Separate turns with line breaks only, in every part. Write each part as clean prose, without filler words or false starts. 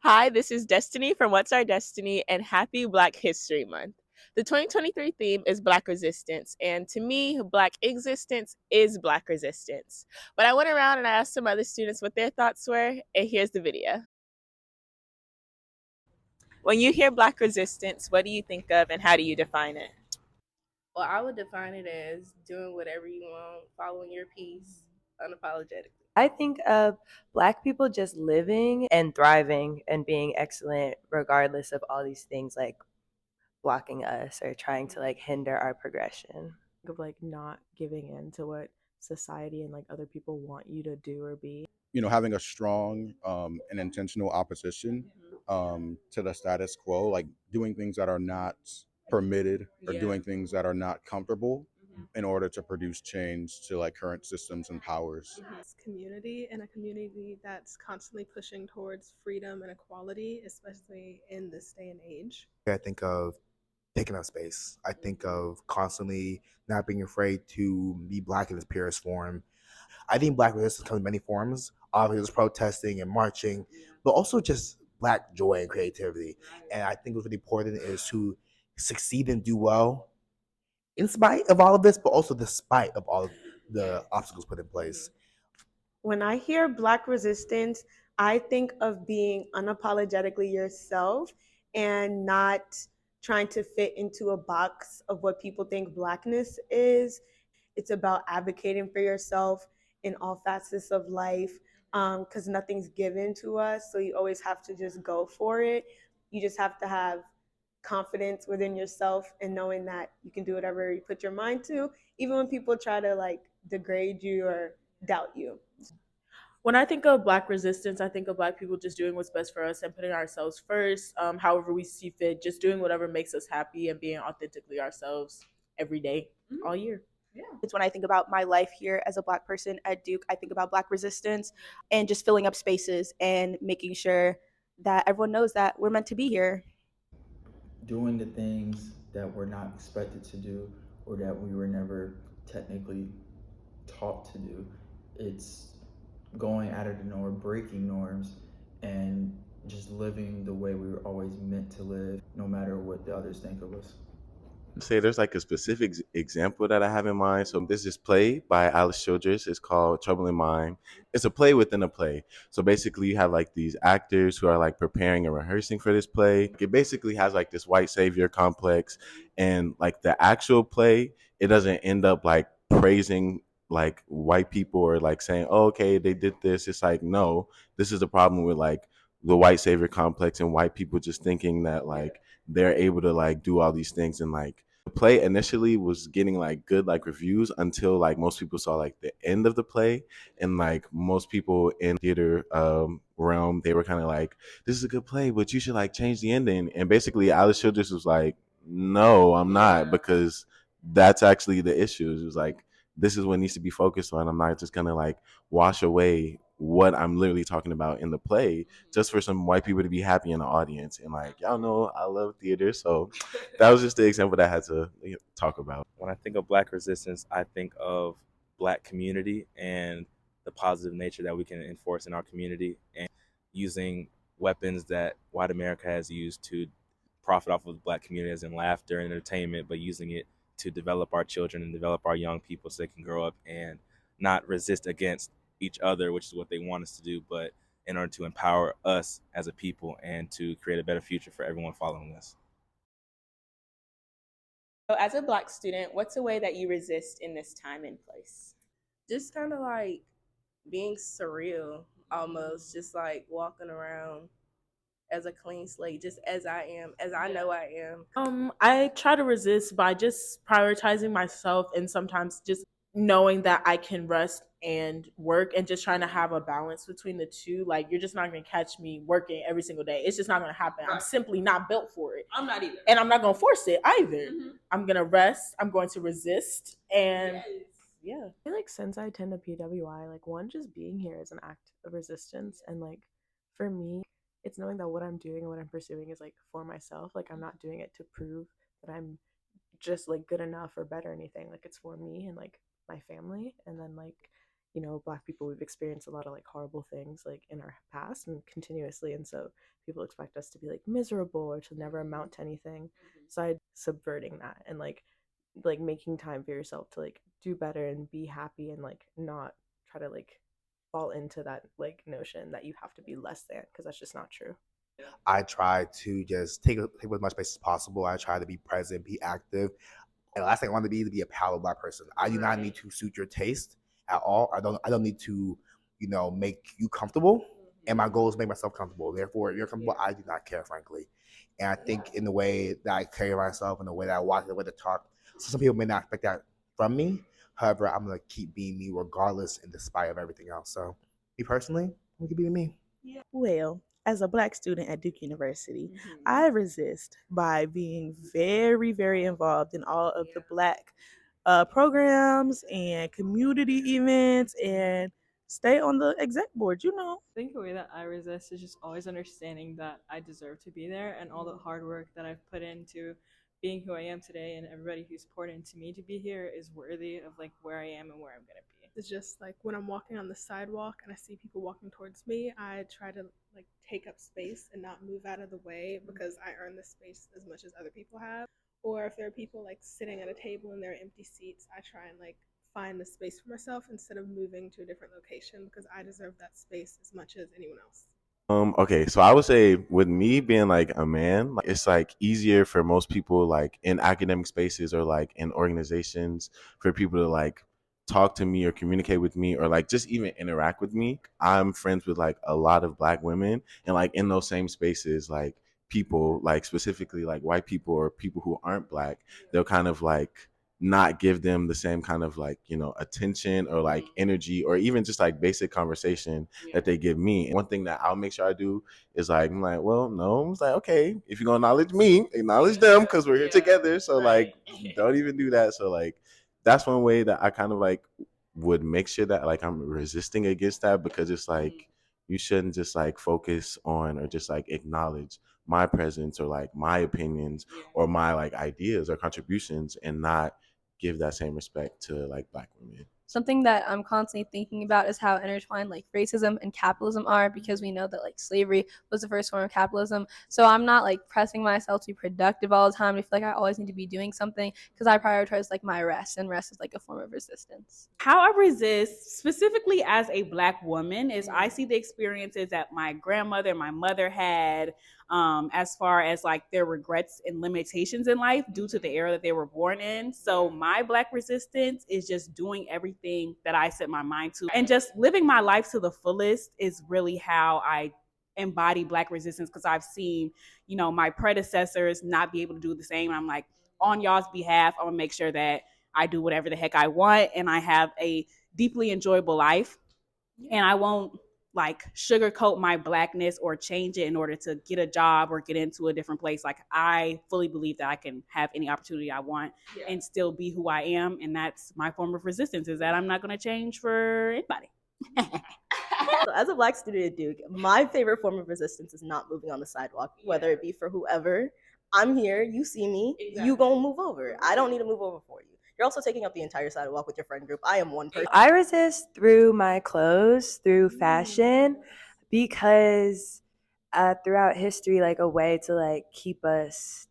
Hi, this is Destiny from What's Our Destiny, and happy Black History Month. The 2023 theme is Black Resistance, and to me, Black existence is Black resistance. But I went around and I asked some other students what their thoughts were, and here's the video. When you hear Black resistance, what do you think of and how do you define it?
Well, I would define it as doing whatever you want, following your peace, unapologetically.
I think of Black people just living and thriving and being excellent regardless of all these things like blocking us or trying to like hinder our progression.
Of like not giving in to what society and like other people want you to do or be.
Having a strong and intentional opposition to the status quo, like doing things that are not permitted or doing things that are not comfortable in order to produce change to like current systems and powers.
Community, and a community that's constantly pushing towards freedom and equality, especially in this day and age.
I think of taking up space. I think of constantly not being afraid to be Black in its purest form. I think Black resistance comes in many forms. Obviously, there's protesting and marching, but also just Black joy and creativity. And I think what's really important is to succeed and do well in spite of all of this, but also despite of all of the obstacles put in place.
When I hear Black resistance, I think of being unapologetically yourself and not trying to fit into a box of what people think Blackness is. It's about advocating for yourself in all facets of life because nothing's given to us. So you always have to just go for it. You just have to have confidence within yourself and knowing that you can do whatever you put your mind to, even when people try to like degrade you or doubt you.
When I think of Black resistance, I think of Black people just doing what's best for us and putting ourselves first, however we see fit, just doing whatever makes us happy and being authentically ourselves every day, all year.
Yeah. It's when I think about my life here as a Black person at Duke, I think about Black resistance and just filling up spaces and making sure that everyone knows that we're meant to be here.
Doing the things that we're not expected to do or that we were never technically taught to do. It's going out of the norm, breaking norms, and just living the way we were always meant to live, no matter what the others think of us.
Say there's like a specific example that I have in mind. So there's this play by Alice Childress. It's called Trouble in Mind. It's a play within a play. So basically you have like these actors who are like preparing and rehearsing for this play. It basically has like this white savior complex, and like the actual play, it doesn't end up like praising like white people or like saying, oh, okay, they did this. It's like, no, this is the problem with like the white savior complex and white people just thinking that like they're able to like do all these things. And like the play initially was getting like good like reviews until like most people saw like the end of the play, and like most people in theater realm, they were kind of like, this is a good play but you should like change the ending. And basically Alice Childress was like, no, I'm not, because that's actually the issue. It was like, this is what needs to be focused on. I'm not just gonna like wash away what I'm literally talking about in the play just for some white people to be happy in the audience. And like, y'all know I love theater, so that was just the example that I had to talk about.
When I think of Black resistance, I think of Black community and the positive nature that we can enforce in our community, and using weapons that white America has used to profit off of the Black community, as in laughter and entertainment, but using it to develop our children and develop our young people so they can grow up and not resist against each other, which is what they want us to do, but in order to empower us as a people and to create a better future for everyone following us.
So, as a Black student, what's a way that you resist in this time and place?
Just kind of like being surreal almost, just like walking around as a clean slate, just as I am, as I know I am.
I try to resist by just prioritizing myself and sometimes just knowing that I can rest and work and just trying to have a balance between the two. Like, you're just not going to catch me working every single day. It's just not going to happen. I'm simply not built for it.
I'm not either.
And I'm not going to force it either. I'm going to rest. I'm going to resist. And yeah.
I feel like since I attend a PWI, like one, just being here is an act of resistance. And like for me, it's knowing that what I'm doing and what I'm pursuing is like for myself. Like I'm not doing it to prove that I'm just like good enough or better or anything. Like it's for me and like my family. And then like Black people, we've experienced a lot of like horrible things like in our past and continuously, and so people expect us to be like miserable or to never amount to anything. So I subverting that and like making time for yourself to like do better and be happy and like not try to like fall into that like notion that you have to be less than, because that's just not true.
I try to just take as much space as possible. I try to be present, be active. And the last thing I want to be a palatable Black person. I do not need to suit your taste at all. I don't need to, make you comfortable. And my goal is to make myself comfortable. Therefore, if you're comfortable, I do not care, frankly. And I think in the way that I carry myself, in the way that I walk, the way that I talk, so some people may not expect that from me. However, I'm gonna keep being me regardless and despite of everything else. So, me personally, I'm gonna keep being me.
Well, as a Black student at Duke University, I resist by being very, very involved in all of the Black programs and community events and stay on the exec board,
I think the way that I resist is just always understanding that I deserve to be there and all the hard work that I've put into being who I am today, and everybody who's poured into me to be here is worthy of like where I am and where I'm gonna be.
It's just like when I'm walking on the sidewalk and I see people walking towards me, I try to like take up space and not move out of the way because I earn the space as much as other people have. Or if there are people like sitting at a table and there are empty seats, I try and like find the space for myself instead of moving to a different location because I deserve that space as much as anyone else.
Okay, so I would say with me being like a man, like, it's like easier for most people like in academic spaces or like in organizations for people to like talk to me or communicate with me or like just even interact with me. I'm friends with like a lot of Black women, and like in those same spaces, like people like specifically like white people or people who aren't Black, they'll kind of like not give them the same kind of like attention or like energy or even just like basic conversation that they give me. And one thing that I'll make sure I do is like I'm like, well, no, I'm like, okay, if you're gonna acknowledge me, acknowledge them because we're here together. So like don't even do that. So like that's one way that I kind of like would make sure that like I'm resisting against that, because it's like you shouldn't just like focus on or just like acknowledge my presence or like my opinions or my like ideas or contributions and not give that same respect to like Black women.
Something that I'm constantly thinking about is how intertwined like racism and capitalism are, because we know that like slavery was the first form of capitalism. So I'm not like pressing myself to be productive all the time. I feel like I always need to be doing something because I prioritize like my rest, and rest is like a form of resistance.
How I resist, specifically as a Black woman, is I see the experiences that my grandmother and my mother had, as far as like their regrets and limitations in life due to the era that they were born in. So my Black resistance is just doing everything that I set my mind to and just living my life to the fullest is really how I embody Black resistance, because I've seen, my predecessors not be able to do the same. I'm like, on y'all's behalf, I'm gonna make sure that I do whatever the heck I want and I have a deeply enjoyable life. And I won't like sugarcoat my Blackness or change it in order to get a job or get into a different place. Like I fully believe that I can have any opportunity I want and still be who I am. And that's my form of resistance, is that I'm not going to change for anybody.
So as a Black student at Duke, my favorite form of resistance is not moving on the sidewalk, whether it be for whoever. I'm here, you see me, you gonna move over. I don't need to move over for you. You're also taking up the entire sidewalk with your friend group. I am one person.
I resist through my clothes, through fashion, because throughout history, like a way to like keep us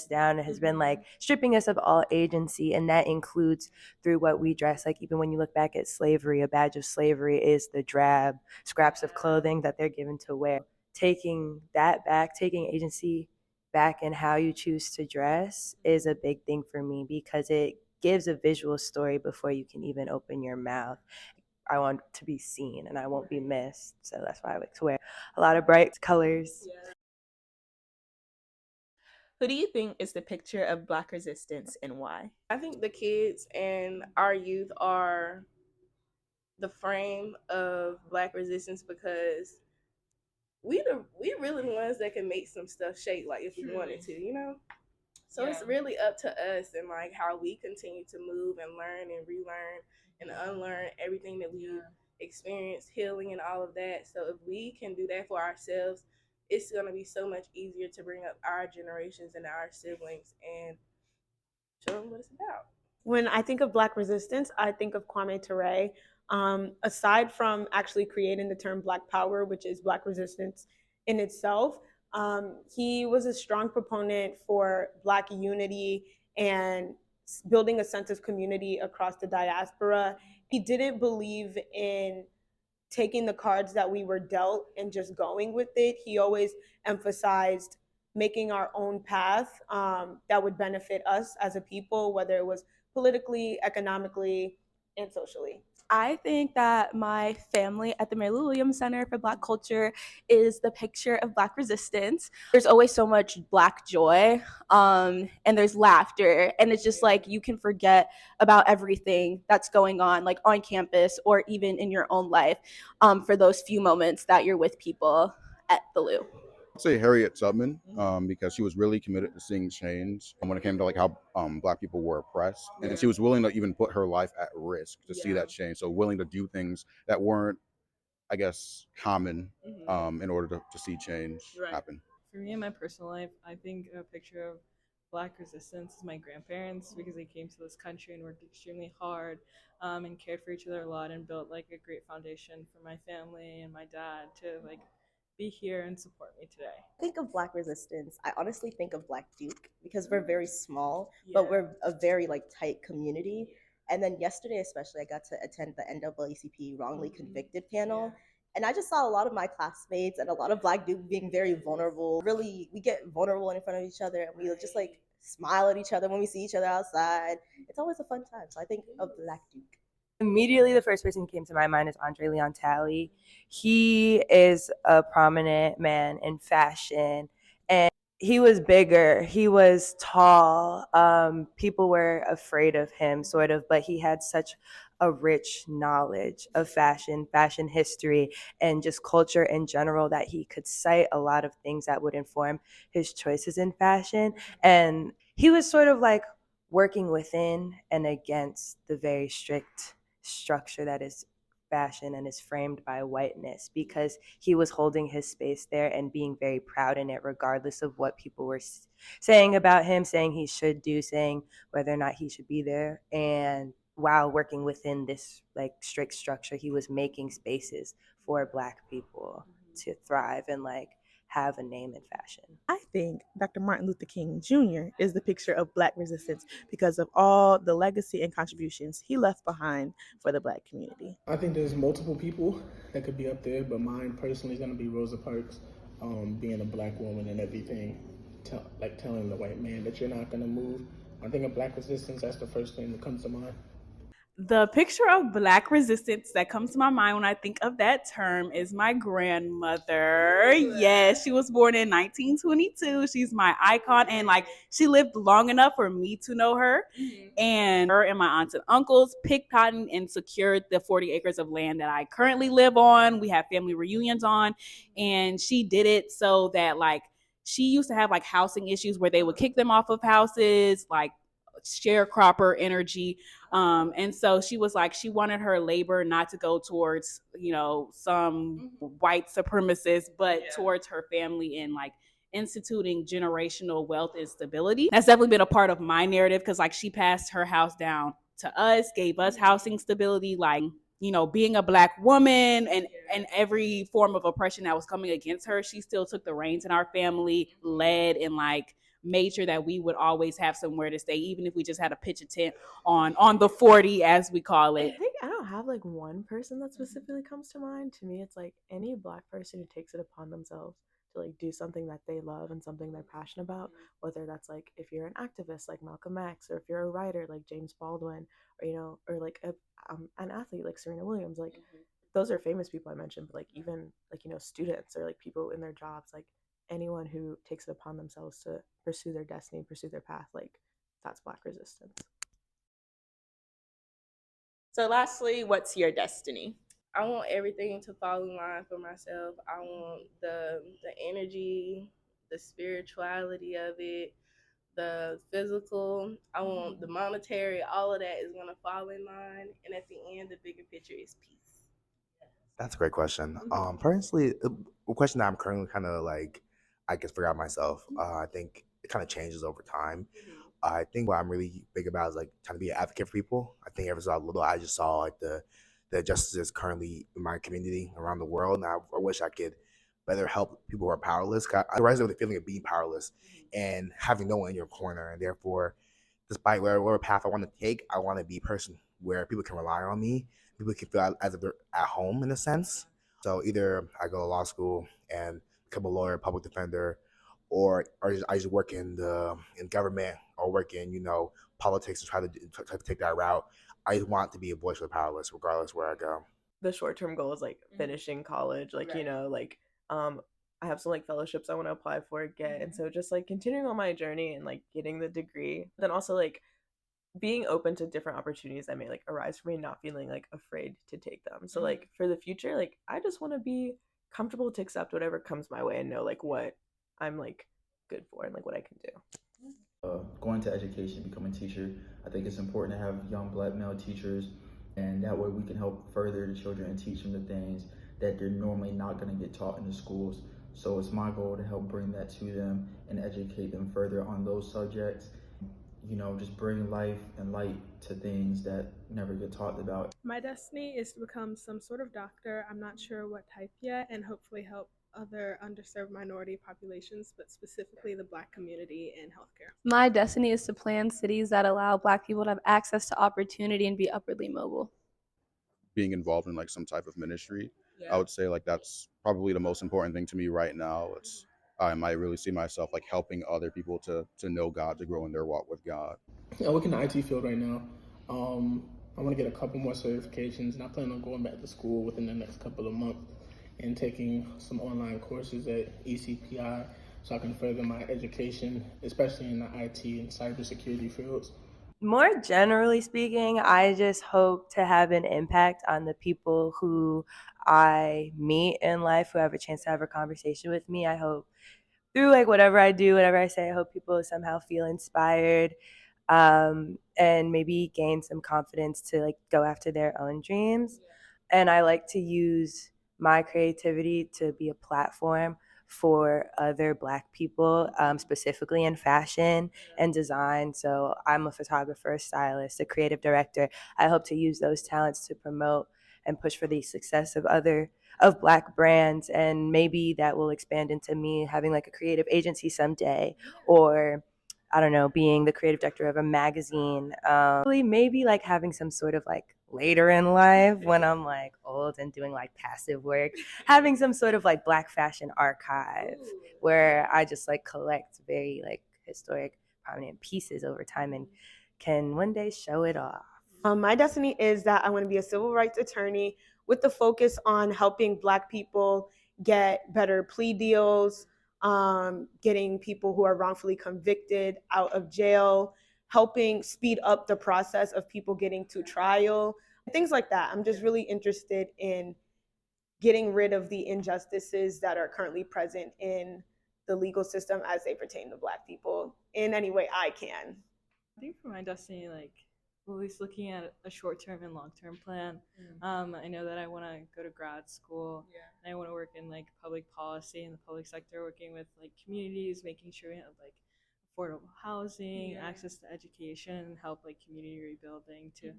down has been like stripping us of all agency, and that includes through what we dress. Like even when you look back at slavery, a badge of slavery is the drab scraps of clothing that they're given to wear. Taking that back, taking agency back in how you choose to dress is a big thing for me, because it gives a visual story before you can even open your mouth. I want to be seen and I won't be missed. So that's why I like to wear a lot of bright colors.
Who do you think is the picture of Black resistance and why?
I think the kids and our youth are the frame of Black resistance because we really the ones that can make some stuff shake, like if we wanted to. So it's really up to us and like how we continue to move and learn and relearn and unlearn everything that we experienced, healing and all of that. So if we can do that for ourselves, it's going to be so much easier to bring up our generations and our siblings and show them what it's about.
When I think of Black resistance, I think of Kwame Ture. Aside from actually creating the term Black Power, which is Black resistance in itself, he was a strong proponent for Black unity and building a sense of community across the diaspora. He didn't believe in taking the cards that we were dealt and just going with it. He always emphasized making our own path that would benefit us as a people, whether it was politically, economically, and socially.
I think that my family at the Mary Lou Williams Center for Black Culture is the picture of Black resistance. There's always so much Black joy, and there's laughter, and it's just like you can forget about everything that's going on, like on campus or even in your own life, for those few moments that you're with people at the Lou.
I'd say Harriet Tubman, because she was really committed to seeing change when it came to like how Black people were oppressed, and she was willing to even put her life at risk to see that change. So willing to do things that weren't, I guess, common in order to see change happen.
For me in my personal life, I think a picture of Black resistance is my grandparents because they came to this country and worked extremely hard and cared for each other a lot and built like a great foundation for my family and my dad to like be here and support me today.
Think of Black resistance. I honestly think of Black Duke because we're very small, but we're a very like tight community. And then yesterday, especially, I got to attend the NAACP wrongly convicted panel. And I just saw a lot of my classmates and a lot of Black Duke being very vulnerable. Really, we get vulnerable in front of each other and we just like smile at each other when we see each other outside. It's always a fun time. So I think of Black Duke.
Immediately, the first person who came to my mind is Andre Leon Talley. He is a prominent man in fashion, and he was bigger. He was tall. People were afraid of him, sort of, but he had such a rich knowledge of fashion history, and just culture in general that he could cite a lot of things that would inform his choices in fashion. And he was sort of like working within and against the very strict structure that is fashion and is framed by whiteness, because he was holding his space there and being very proud in it regardless of what people were saying about him, saying he should do, saying whether or not he should be there. And while working within this like strict structure, he was making spaces for Black people to thrive and like have a name in fashion.
I think Dr. Martin Luther King Jr. is the picture of Black resistance because of all the legacy and contributions he left behind for the Black community.
I think there's multiple people that could be up there, but mine personally is going to be Rosa Parks, being a Black woman and everything, telling the white man that you're not going to move. I think of Black resistance, that's the first thing that comes to mind.
The picture of Black resistance that comes to my mind when I think of that term is my grandmother. Yes, she was born in 1922. She's my icon, and like she lived long enough for me to know her. And her and my aunts and uncles pickpocketed and secured the 40 acres of land that I currently live on. We have family reunions on, and she did it so that like she used to have like housing issues where they would kick them off of houses, like sharecropper energy. And so she was like, she wanted her labor not to go towards, you know, some white supremacists, but towards her family and like instituting generational wealth and stability. That's definitely been a part of my narrative because like she passed her house down to us, gave us housing stability, like, you know, being a Black woman and every form of oppression that was coming against her, she still took the reins in our family, led, and like made sure that we would always have somewhere to stay, even if we just had to pitch a tent on the 40, as we call it.
I think I don't have like one person that specifically comes to mind. To me, it's like any Black person who takes it upon themselves to like do something that they love and something they're passionate about, whether that's like if you're an activist like Malcolm X, or if you're a writer like James Baldwin, or you know, or like an athlete like Serena Williams. Like those are famous people I mentioned, but like even like, you know, students or like people in their jobs, like anyone who takes it upon themselves to pursue their destiny, pursue their path, like that's Black resistance.
So lastly, what's your destiny?
I want everything to fall in line for myself. I want the energy, the spirituality of it, the physical. I want the monetary. All of that is gonna fall in line, and at the end, the bigger picture is peace.
That's a great question. Personally, a question that I'm currently kind of like, I guess, figure out myself. I think it kind of changes over time. I think what I'm really big about is like trying to be an advocate for people. I think ever since I was little, I just saw like the the injustices currently in my community around the world. And I wish I could better help people who are powerless. I rise with the feeling of being powerless and having no one in your corner. And therefore, despite whatever path I want to take, I want to be a person where people can rely on me. People can feel as if they're at home in a sense. So either I go to law school and become a lawyer, public defender, or I just work in government or work in politics and try to take that route. I just want to be a voice for the powerless, regardless where I go.
The short-term goal is like finishing college, like um I have some like fellowships I want to apply for, get, and so just like continuing on my journey and like getting the degree. Then also like being open to different opportunities that may like arise for me, not feeling like afraid to take them. So like for the future, like I just want to be comfortable to accept whatever comes my way and know like what I'm like good for and like what I can do.
Going to education, becoming a teacher, I think it's important to have young black male teachers, and that way we can help further the children and teach them the things that they're normally not going to get taught in the schools. So it's my goal to help bring that to them and educate them further on those subjects. Just bring life and light to things that never get talked about.
My destiny is to become some sort of doctor. I'm not sure what type yet, and hopefully help other underserved minority populations, but specifically the Black community in healthcare.
My destiny is to plan cities that allow Black people to have access to opportunity and be upwardly mobile.
Being involved in like some type of ministry, I would say like that's probably the most important thing to me right now. I might really see myself like helping other people to know God, to grow in their walk with God.
I work in the IT field right now. I want to get a couple more certifications, and I plan on going back to school within the next couple of months and taking some online courses at ECPI so I can further my education, especially in the IT and cybersecurity fields.
More generally speaking, I just hope to have an impact on the people who I meet in life, who have a chance to have a conversation with me. I hope through like whatever I do, whatever I say, I hope people somehow feel inspired, and maybe gain some confidence to like go after their own dreams. And I like to use my creativity to be a platform for other Black people, specifically in fashion and design. So I'm a photographer, a stylist, a creative director. I hope to use those talents to promote and push for the success of Black brands, and maybe that will expand into me having like a creative agency someday, or I don't know, being the creative director of a magazine. Maybe like having some sort of like later in life when I'm like old and doing like passive work, having some sort of like Black fashion archive where I just like collect very like historic, prominent pieces over time and can one day show it off.
My destiny is that I want to be a civil rights attorney with the focus on helping Black people get better plea deals, getting people who are wrongfully convicted out of jail, helping speed up the process of people getting to trial, things like that. I'm just really interested in getting rid of the injustices that are currently present in the legal system as they pertain to Black people in any way I can.
I think for my destiny, like always looking at a short-term and long-term plan. I know that I want to go to grad school. And I want to work in like public policy in the public sector, working with like communities, making sure we have like affordable housing, access to education, and help like community rebuilding to,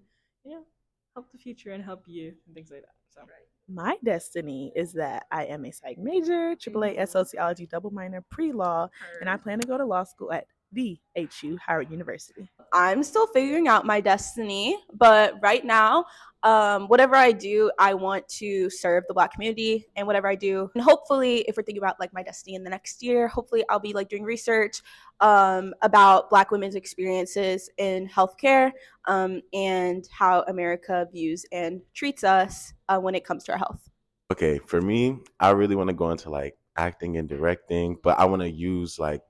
help the future and help youth and things like that. So.
My destiny is that I am a psych major, AAA sociology double minor, pre-law, and I plan to go to law school at the Howard University.
I'm still figuring out my destiny, but right now, whatever I do, I want to serve the Black community and whatever I do. And hopefully, if we're thinking about like my destiny in the next year, hopefully I'll be like doing research about Black women's experiences in healthcare, and how America views and treats us when it comes to our health.
Okay, for me, I really want to go into like acting and directing, but I want to use like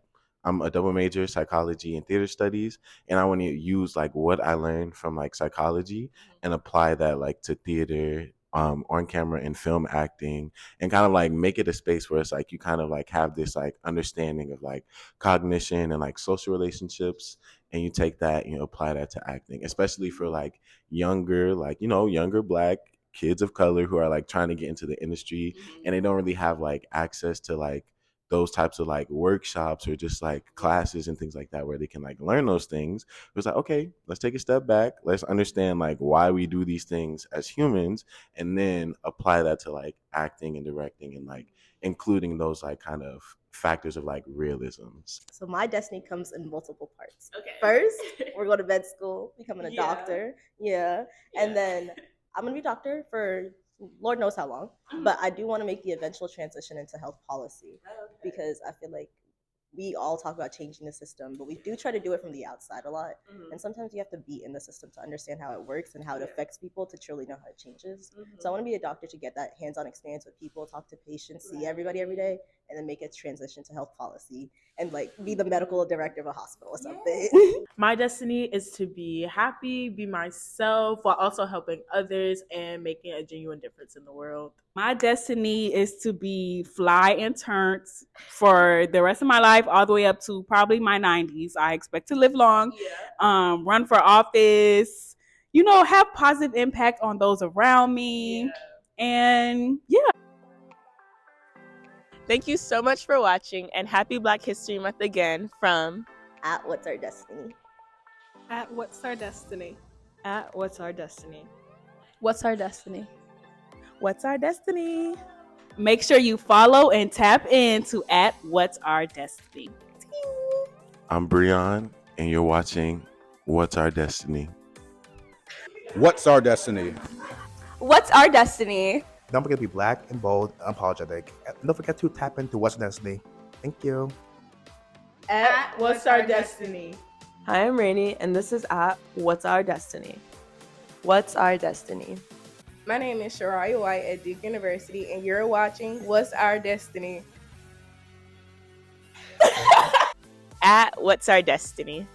I'm a double major, psychology and theater studies, and I want to use like what I learned from like psychology and apply that like to theater, on camera and film acting, and kind of like make it a space where it's like you kind of like have this like understanding of like cognition and like social relationships, and you take that, apply that to acting, especially for like younger, like younger Black kids of color who are like trying to get into the industry and they don't really have like access to like those types of like workshops or just like classes and things like that where they can like learn those things. It was like, okay, let's take a step back. Let's understand like why we do these things as humans, and then apply that to like acting and directing and like including those like kind of factors of like realisms.
So my destiny comes in multiple parts. Okay. First, we're going to med school, becoming a doctor. Yeah. And then I'm going to be a doctor for Lord knows how long. But I do want to make the eventual transition into health policy because I feel like we all talk about changing the system, but we do try to do it from the outside a lot. And sometimes you have to be in the system to understand how it works and how it affects people to truly know how it changes. So I want to be a doctor to get that hands-on experience with people, talk to patients, see everybody every day, and then make a transition to health policy and like be the medical director of a hospital or something.
My destiny is to be happy, be myself, while also helping others and making a genuine difference in the world.
My destiny is to be fly and turned for the rest of my life, all the way up to probably my 90s. I expect to live long, run for office, have positive impact on those around me. And yeah.
Thank you so much for watching, and happy Black History Month again from
At What's Our Destiny.
At What's Our Destiny.
At What's Our Destiny.
What's our destiny?
What's our destiny?
Make sure you follow and tap into at What's Our Destiny.
I'm Breon, and you're watching What's Our Destiny.
What's our destiny?
What's our destiny?
Don't forget to be black and bold and unapologetic. And don't forget to tap into What's Our Destiny. Thank you.
At What's Our Destiny?
Hi, I'm Rainey, and this is at What's Our Destiny.
What's our destiny?
My name is Shariah White at Duke University, and you're watching What's Our Destiny?
At What's Our Destiny.